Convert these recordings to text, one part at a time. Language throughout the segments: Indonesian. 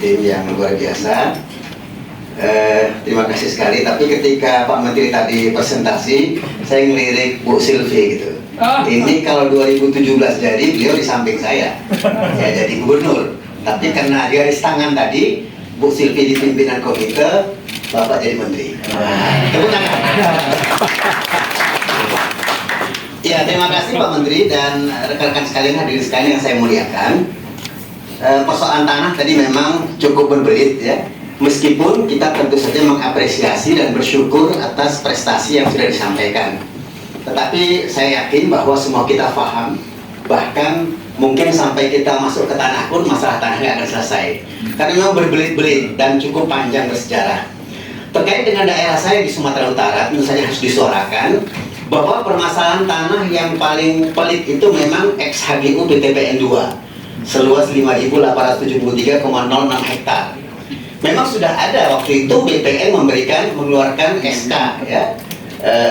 tim yang luar biasa. Terima kasih sekali. Tapi ketika Pak Menteri tadi presentasi, saya ngelirik Bu Sylvie gitu. Ini kalau 2017 jadi beliau di samping saya, ya jadi gubernur. Tapi karena garis tangan tadi, Bu Sylvie di pimpinan komite, Bapak jadi menteri. Tepuk tangan. Ya, terima kasih Pak Menteri dan rekan-rekan sekalian, hadirin sekalian yang saya muliakan. Persoalan tanah tadi memang cukup berbelit ya. Meskipun kita tentu saja mengapresiasi dan bersyukur atas prestasi yang sudah disampaikan. Tetapi saya yakin bahwa semua kita paham, bahkan mungkin sampai kita masuk ke tanah pun masalah tanah nggak akan selesai. Karena memang berbelit-belit dan cukup panjang bersejarah. Terkait dengan daerah saya di Sumatera Utara, tentu saja harus disuarakan bahwa permasalahan tanah yang paling pelik itu memang ex-HGU PTPN 2 seluas 5.873,06 hektar. Memang sudah ada waktu itu BPN mengeluarkan SK ya,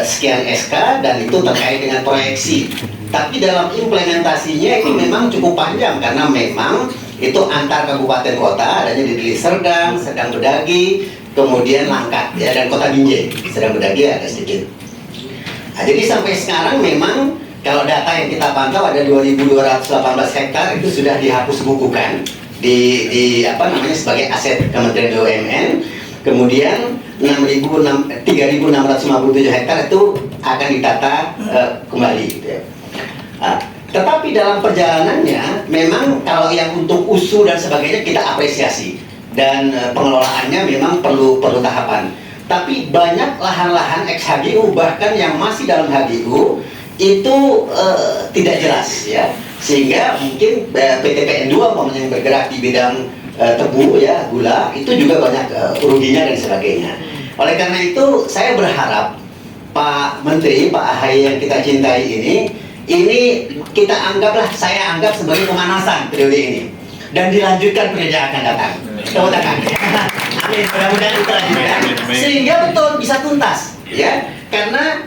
sekian SK dan itu terkait dengan proyeksi. Tapi dalam implementasinya itu memang cukup panjang karena memang itu antar kabupaten kota, adanya di Deli Serdang, Serdang Bedagi, kemudian Langkat ya, dan Kota Binjai. Serdang Bedagi ada sedikit. Nah, jadi sampai sekarang memang kalau data yang kita pantau ada 2.218 hektar itu sudah dihapus bukukan di apa namanya sebagai aset Kementerian BUMN. Kemudian 3.657 hektar itu akan ditata kembali gitu ya. Nah, tetapi dalam perjalanannya memang kalau yang untuk USU dan sebagainya kita apresiasi dan pengelolaannya memang perlu tahapan. Tapi banyak lahan-lahan ex-HGU bahkan yang masih dalam HGU itu tidak jelas ya, sehingga mungkin PTPN 2 yang bergerak di bidang tebu ya, gula itu juga banyak ruginya dan sebagainya. Oleh karena itu saya berharap Pak Menteri, Pak AHY yang kita cintai ini kita anggaplah, saya anggap sebagai pemanasan periode ini dan dilanjutkan periode yang akan datang. Tepuk tangan. Amin, mudah-mudahan kita lanjutkan sehingga betul bisa tuntas ya, karena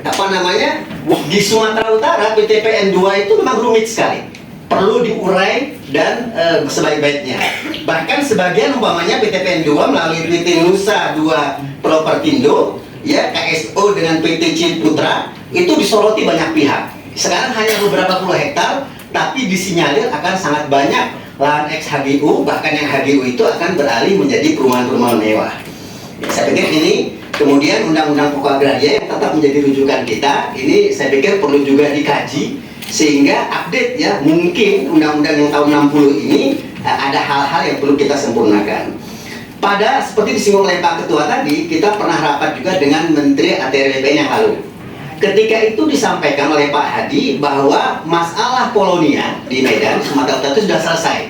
apa namanya di Sumatera Utara PTPN 2 itu memang rumit sekali, perlu diurai dan sebaik-baiknya. Bahkan sebagian umpamanya PTPN 2 melalui PT Nusa 2 Propertindo ya, KSO dengan PT Ciputra itu disoroti banyak pihak. Sekarang hanya beberapa puluh hektar tapi disinyalir akan sangat banyak lahan ex HGU, bahkan yang HGU itu akan beralih menjadi perumahan-perumahan mewah. Ya, saya pikir ini kemudian undang-undang pokok agraria yang tetap menjadi rujukan kita, ini saya pikir perlu juga dikaji sehingga update ya, mungkin undang-undang yang tahun 60 ini ada hal-hal yang perlu kita sempurnakan. Pada seperti disinggung oleh Pak Ketua tadi, kita pernah rapat juga dengan Menteri ATR BPN yang lalu. Ketika itu disampaikan oleh Pak Hadi bahwa masalah Polonia di Medan, Sumatera Utara itu sudah selesai.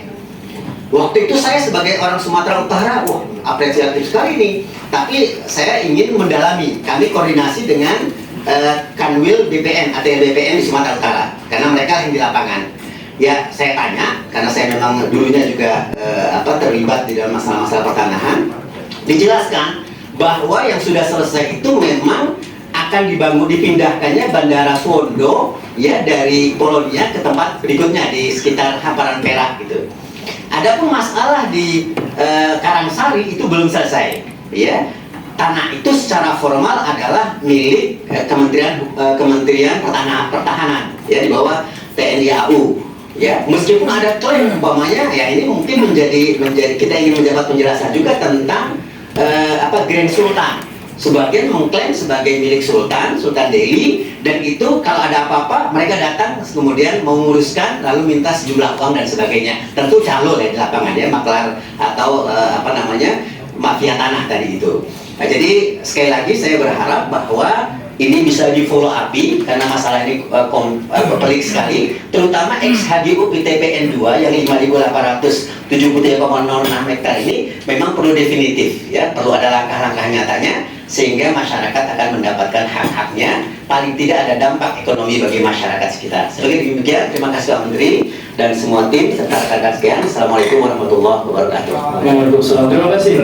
Waktu itu saya sebagai orang Sumatera Utara, wah apresiatif sekali nih. Tapi saya ingin mendalami, kami koordinasi dengan Kanwil BPN, ATR BPN di Sumatera Utara, karena mereka yang di lapangan. Ya saya tanya, karena saya memang dulunya juga terlibat di dalam masalah-masalah pertanahan, dijelaskan bahwa yang sudah selesai itu memang akan dipindahkannya Bandara Swondo ya dari Polonia ke tempat berikutnya di sekitar hamparan Perak gitu. Adapun masalah di Karangsari itu belum selesai ya. Tanah itu secara formal adalah milik Kementerian Pertahanan ya, di bawah TNI AU ya. Meskipun ada klaim umpamanya ya, ini mungkin menjadi kita ingin mendapat penjelasan juga tentang Grand Sultan. Sebagian mengklaim sebagai milik Sultan Delhi, dan itu kalau ada apa-apa mereka datang kemudian menguruskan lalu minta sejumlah uang dan sebagainya. Tentu calo ya di lapangan ya, maklar atau mafia tanah tadi itu. Nah, jadi sekali lagi saya berharap bahwa ini bisa di follow up karena masalah ini pelik sekali, terutama ex-HGU PTPN 2 yang 5.873,06 hektar ini memang perlu definitif ya, perlu ada langkah-langkah nyatanya sehingga masyarakat akan mendapatkan hak-haknya, paling tidak ada dampak ekonomi bagi masyarakat sekitar. Sebagai demikian, terima kasih Pak Menteri dan semua tim serta rekan-rekan sekalian. Assalamualaikum warahmatullahi wabarakatuh. Waalaikumsalam. Terima kasih.